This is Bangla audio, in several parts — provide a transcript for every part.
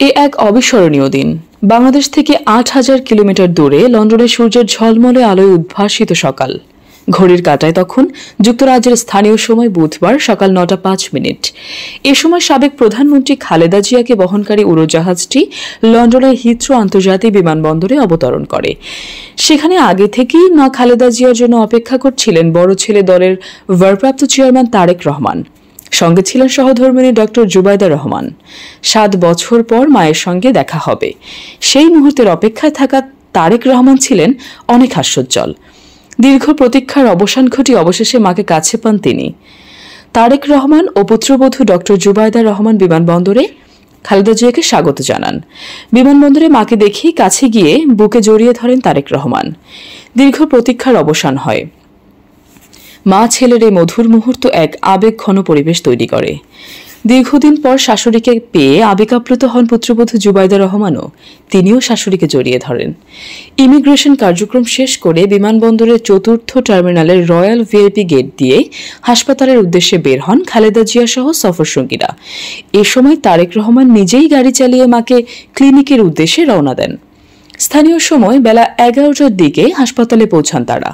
এ এক অবিস্মরণীয় দিন। বাংলাদেশ থেকে ৮,০০০ কিলোমিটার দূরে লন্ডনে সূর্যের ঝলমলে আলোয় উদ্ভাসিত সকাল। ঘড়ির কাঁটায় তখন যুক্তরাজ্যের স্থানীয় সময় বুধবার সকাল ৯টা ৫ মিনিট। এ সময় সাবেক প্রধানমন্ত্রী খালেদা জিয়াকে বহনকারী উড়োজাহাজটি লন্ডনের হিথ্রো আন্তর্জাতিক বিমানবন্দরে অবতরণ করে। সেখানে আগে থেকেই মা খালেদা জিয়ার জন্য অপেক্ষা করছিলেন বড় ছেলে দলের ভারপ্রাপ্ত চেয়ারম্যান তারেক রহমান। সঙ্গে ছিলেন সহধর্মিণী ডক্টর জুবাইদা রহমান। ৭ বছর পর মায়ের সঙ্গে দেখা হবে, সেই মুহূর্তের অপেক্ষায় থাকা তারেক রহমান ছিলেন অনেক হাস্যোজ্জ্বল। দীর্ঘ প্রতীক্ষার অবসান ঘটিয়ে অবশেষে মাকে কাছে পান তিনি। তারেক রহমান ও পুত্রবধূ ডক্টর জুবাইদা রহমান বিমানবন্দরে খালেদা জিয়াকে স্বাগত জানান। বিমানবন্দরে মাকে দেখেই কাছে গিয়ে বুকে জড়িয়ে ধরেন তারেক রহমান। দীর্ঘ প্রতীক্ষার অবসান হয়। মা ছেলের এই মধুর মুহূর্ত এক আবেগঘন পরিবেশ তৈরি করে। দীর্ঘদিন পর শাশুড়িকে পেয়ে আবেগাপ্লুত হন পুত্রবধূ জুবাইদা রহমানও। তিনিও শাশুড়িকে জড়িয়ে ধরেন। ইমিগ্রেশন কার্যক্রম শেষ করে বিমানবন্দরের চতুর্থ টার্মিনালের রয়্যাল ভিআইপি গেট দিয়ে হাসপাতালের উদ্দেশ্যে বের হন খালেদা জিয়া সহ সফরসঙ্গীরা। এ সময় তারেক রহমান নিজেই গাড়ি চালিয়ে মাকে ক্লিনিকের উদ্দেশ্যে রওনা দেন। স্থানীয় সময় বেলা ১১টার দিকে হাসপাতালে পৌঁছান তারা।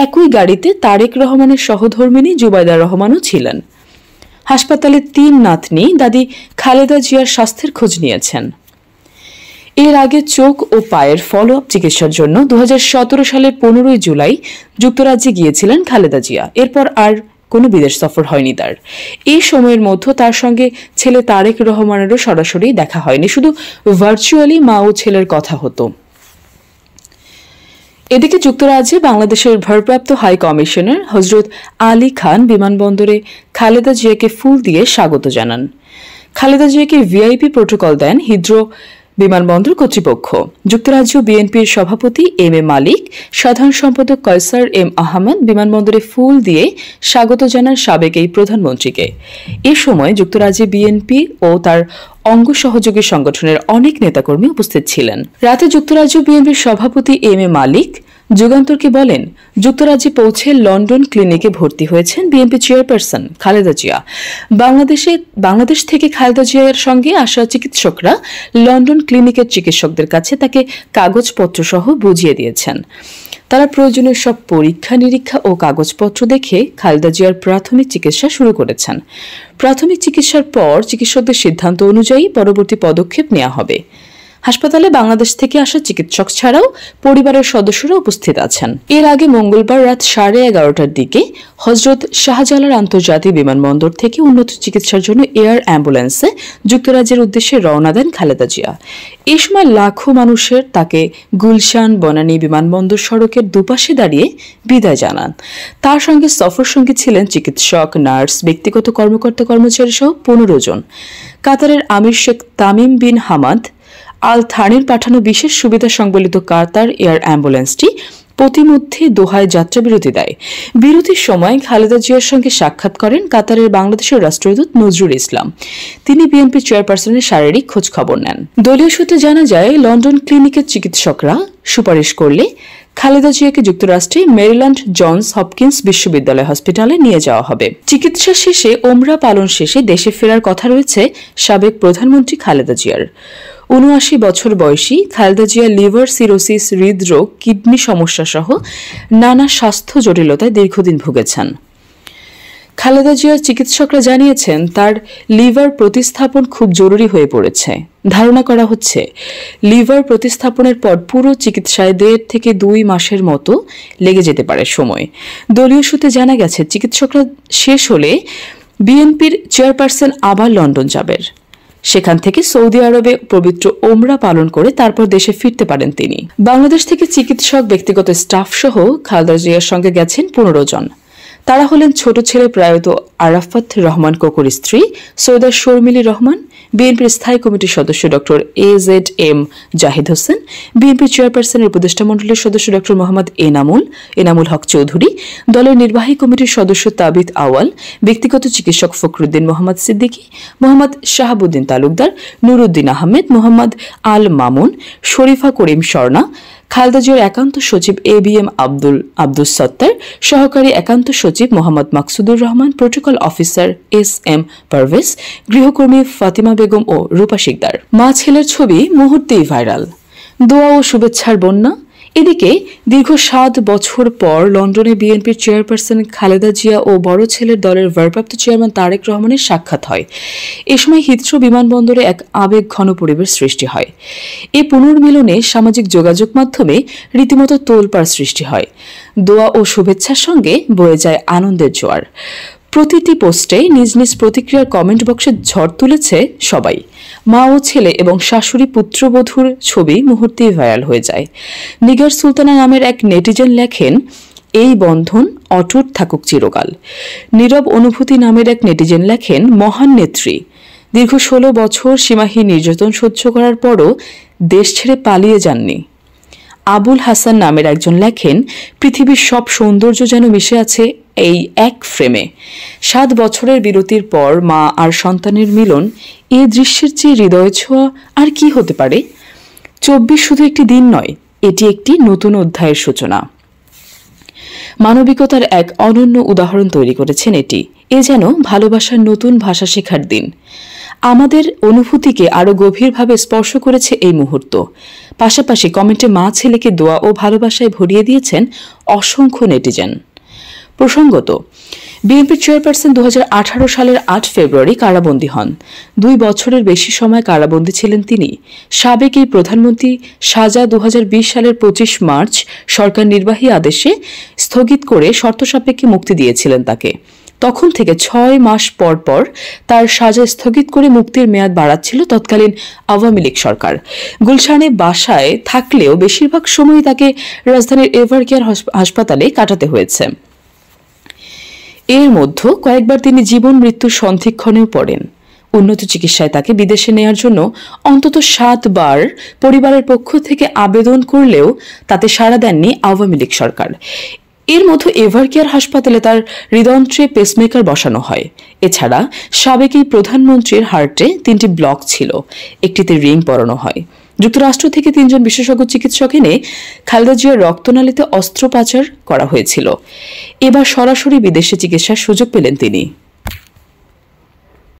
একই গাড়িতে তারেক রহমানের সহধর্মিণী জুবাইদা রহমানও ছিলেন। হাসপাতালে ৩ নাতনি দাদি খালেদা জিয়ার স্বাস্থ্যের খোঁজ নিয়েছেন। এর আগে চোখ ও পায়ের ফলো আপ চিকিৎসার জন্য ২০১৭ সালের ১৫ জুলাই যুক্তরাজ্যে গিয়েছিলেন খালেদা জিয়া। এরপর আর কোনো বিদেশ সফর হয়নি তার। এই সময়ের মধ্যে তার সঙ্গে ছেলে তারেক রহমানেরও সরাসরি দেখা হয়নি, শুধু ভার্চুয়ালি মা ও ছেলের কথা হতো। এদিকে যুক্তরাজ্যে বাংলাদেশের ভারপ্রাপ্ত হাই কমিশনার হজরত আলী খান বিমানবন্দরে খালেদা জিয়াকে ফুল দিয়ে স্বাগত জানান। খালেদা জিয়াকে ভিআইপি প্রোটোকল দেন হিথ্রো বিমানবন্দর কর্তৃপক্ষ। যুক্তরাজ্য বিএনপির সভাপতি এম এ মালিক, সাধারণ সম্পাদক কয়সার এম আহমেদ বিমানবন্দরে ফুল দিয়ে স্বাগত জানান সাবেক এই প্রধানমন্ত্রীকে। এ সময় যুক্তরাজ্যে বিএনপি ও তার অঙ্গ সহযোগী সংগঠনের অনেক নেতাকর্মী উপস্থিত ছিলেন। রাতে যুক্তরাজ্য বিএনপির সভাপতি এম এ মালিক যুগান্তরকে বলেন, যুক্তরাজ্যে পৌঁছে লন্ডন ক্লিনিকে ভর্তি হয়েছেন বিএনপি চেয়ারপারসন খালেদা জিয়া। বাংলাদেশ থেকে খালেদা জিয়ার সঙ্গে আসা চিকিৎসকরা লন্ডন ক্লিনিকের চিকিৎসকদের কাছে তাকে কাগজপত্র সহ বুঝিয়ে দিয়েছেন। তারা প্রয়োজনীয় সব পরীক্ষা নিরীক্ষা ও কাগজপত্র দেখে খালেদা জিয়ার প্রাথমিক চিকিৎসা শুরু করেছেন। প্রাথমিক চিকিৎসার পর চিকিৎসকদের সিদ্ধান্ত অনুযায়ী পরবর্তী পদক্ষেপ নেওয়া হবে। হাসপাতালে বাংলাদেশ থেকে আসা চিকিৎসক ছাড়াও পরিবারের সদস্যরা উপস্থিত আছেন। এর আগে মঙ্গলবার রাত 11:30টার দিকে হজরত শাহজালাল আন্তর্জাতিক বিমানবন্দর থেকে উন্নত চিকিৎসার জন্য এয়ার অ্যাম্বুলেন্সে যুক্তরাজ্যের উদ্দেশ্যে রওনা দেন খালেদা জিয়া। এই সময় লাখো মানুষের তাকে গুলশান বনানী বিমানবন্দর সড়কের দুপাশে দাঁড়িয়ে বিদায় জানান। তার সঙ্গে সফরসঙ্গী ছিলেন চিকিৎসক, নার্স, ব্যক্তিগত কর্মকর্তা কর্মচারী সহ 15 জন। কাতারের আমির Sheikh Tamim bin Hamad Al থানির পাঠানো বিশেষ সুবিধা সংবলিত কাতার এয়ার অ্যাম্বুলেন্সটি প্রতিমধ্যে দোহায় যাত্রাবিরতি দেয়। বিরতির সময় খালেদা জিয়ার সঙ্গে সাক্ষাৎ করেন কাতারের বাংলাদেশের রাষ্ট্রদূত নজরুল ইসলাম। তিনি বিএনপি চেয়ারপারসনের শারীরিক খোঁজ খবর নেন। দলীয় সূত্রে জানা যায়, লন্ডন ক্লিনিকের চিকিৎসকরা সুপারিশ করলে খালেদা জিয়াকে যুক্তরাষ্ট্রে মেরিল্যান্ড জনস হপকিন্স বিশ্ববিদ্যালয় হাসপাতালে নিয়ে যাওয়া হবে। চিকিৎসা শেষে ওমরা পালন শেষে দেশে ফেরার কথা রয়েছে সাবেক প্রধানমন্ত্রী খালেদা জিয়ার। ৭৯ বছর বয়সী খালেদা জিয়া লিভার সিরোসিস, হৃদরোগ, কিডনি সমস্যা সহ নানা স্বাস্থ্য জটিলতায় দীর্ঘদিন ভুগেছেন। খালেদা জিয়ার চিকিৎসকরা জানিয়েছেন, তার লিভার প্রতিস্থাপন খুব জরুরি হয়ে পড়েছে। ধারণা করা হচ্ছে, লিভার প্রতিস্থাপনের পর পুরো চিকিৎসায় 1.5 থেকে 2 মাসের মতো লেগে যেতে পারে সময়। দলীয় সূত্রে জানা গেছে, চিকিৎসকরা শেষ হলে বিএনপির চেয়ারপারসন আবার লন্ডন যাবেন। সেখান থেকে সৌদি আরবে পবিত্র ওমরা পালন করে তারপর দেশে ফিরতে পারেন তিনি। বাংলাদেশ থেকে চিকিৎসক, ব্যক্তিগত স্টাফ সহ খালেদা জিয়ার সঙ্গে গেছেন 15 জন। তারা হলেন ছোট ছেলে প্রয়াত আরাফাত রহমান কোকোর স্ত্রী সৈয়দা শর্মিলী রহমান, বিএনপির স্থায়ী কমিটির সদস্য ডক্টর AZM জাহিদ হোসেন, বিএনপির চেয়ারপারসনের উপদেষ্টা মণ্ডলীর সদস্য ডক্টর মোহাম্মদ এনামুল হক চৌধুরী, দলের নির্বাহী কমিটির সদস্য তাবিদ আওয়াল, ব্যক্তিগত চিকিৎসক ফখরুদ্দিন মোহাম্মদ সিদ্দিকী, মোহাম্মদ শাহাবুদ্দিন তালুকদার, নুরুদ্দিন আহমেদ, মোহাম্মদ আল মামুন, শরীফা করিম স্বর্ণা, খালেদা জিয়ার একান্ত সচিব ABM আব্দুস সত্তার, সহকারী একান্ত সচিব Mohammad Maksudur Rahman, protocol officer SM Parvez, গৃহকর্মী ফাতিমা বেগম ও রূপা শিকদার। মা ছেলের ছবি মুহূর্তেই ভাইরাল, দোয়া ও শুভেচ্ছার বন্যা। এদিকে দীর্ঘ 7 বছর পর লন্ডনে বিএনপির চেয়ারপারসন খালেদা জিয়া ও বড় ছেলের দলের ভারপ্রাপ্ত চেয়ারম্যান তারেক রহমানের সাক্ষাৎ হয়। এ সময় হিথ্রো বিমানবন্দরে এক আবেগঘন পরিবেশ সৃষ্টি হয়। এই পুনর্মিলনে সামাজিক যোগাযোগ মাধ্যমে রীতিমতো তোলপাড় সৃষ্টি হয়। দোয়া ও শুভেচ্ছার সঙ্গে বয়ে যায় আনন্দের জোয়ার। প্রতিটি পোস্টে নিজ নিজ প্রতিক্রিয়ার কমেন্ট বক্সে ঝড় তুলেছে সবাই। মা ও ছেলে এবং শাশুড়ি পুত্রবধূর ছবি মুহূর্তেই ভাইরাল হয়ে যায়। নিগার সুলতানা নামের এক নেটিজেন লেখেন, এই বন্ধন অটুট থাকুক চিরকাল। নীরব অনুভূতি নামের এক নেটিজেন লেখেন, মহান নেত্রী দীর্ঘ 16 বছর সীমাহীন নির্যাতন সহ্য করার পরও দেশ ছেড়ে পালিয়ে যাননি। আবুল হাসান নামের একজন লেখেন, পৃথিবীর সব সৌন্দর্য যেন মিশে আছে এই এক ফ্রেমে। 7 বছরের বিরতির পর মা আর সন্তানের মিলন, এই দৃশ্যের চেয়ে হৃদয় ছোঁয়া আর কি হতে পারে? 24 শুধু একটি দিন নয়, এটি একটি নতুন অধ্যায়ের সূচনা। মানবিকতার এক অনন্য উদাহরণ তৈরি করেছেন এটি। এ যেন ভালোবাসার নতুন ভাষা শেখার দিন। আমাদের অনুভূতিকে আরও গভীরভাবে স্পর্শ করেছে এই মুহূর্ত। পাশাপাশি কমেন্টে মা ছেলেকে দোয়া ও ভালোবাসায় ভরিয়ে দিয়েছেন অসংখ্য নেটিজেন। প্রসঙ্গত, বিএনপির চেয়ারপারসন 2018 সালের 8 ফেব্রুয়ারি কারাবন্দী হন। 2 বছরের বেশি সময় কারাবন্দী ছিলেন তিনি। সাবেক এই প্রধানমন্ত্রী সাজা 2020 সালের 25 মার্চ সরকার নির্বাহী আদেশে স্থগিত করে শর্ত সাপেক্ষে মুক্তি দিয়েছিলেন তাকে। তখন থেকে 6 মাস পর পর তার সাজা স্থগিত করে মুক্তির মেয়াদ বাড়াচ্ছিল তৎকালীন আওয়ামী লীগ সরকার। গুলশানে বাসায় থাকলেও বেশিরভাগ সময়ই তাকে রাজধানীর এভারকেয়ার হাসপাতালে কাটাতে হয়েছে। এর মধ্যে কয়েকবার তিনি জীবন মৃত্যুর সন্ধিক্ষণেও পড়েন। উন্নত চিকিৎসায় তাকে বিদেশে নেয়ার জন্য অন্তত 7 বার পরিবারের পক্ষ থেকে আবেদন করলেও তাতে সাড়া দেননি আওয়ামী লীগ সরকার। এর মধ্যে এভারকেয়ার হাসপাতালে তার হৃদযন্ত্রে পেসমেকার বসানো হয়। এছাড়া সাবেক এই প্রধানমন্ত্রীর হার্টে 3টি ব্লক ছিল, একটিতে রিং পরানো হয়। যুক্তরাষ্ট্র থেকে 3 জন বিশেষজ্ঞ চিকিৎসক এনে খালেদা জিয়ার রক্তনালীতে অস্ত্রোপচার করা হয়েছিল। এবার সরাসরি বিদেশে চিকিৎসার সুযোগ পেলেন তিনি।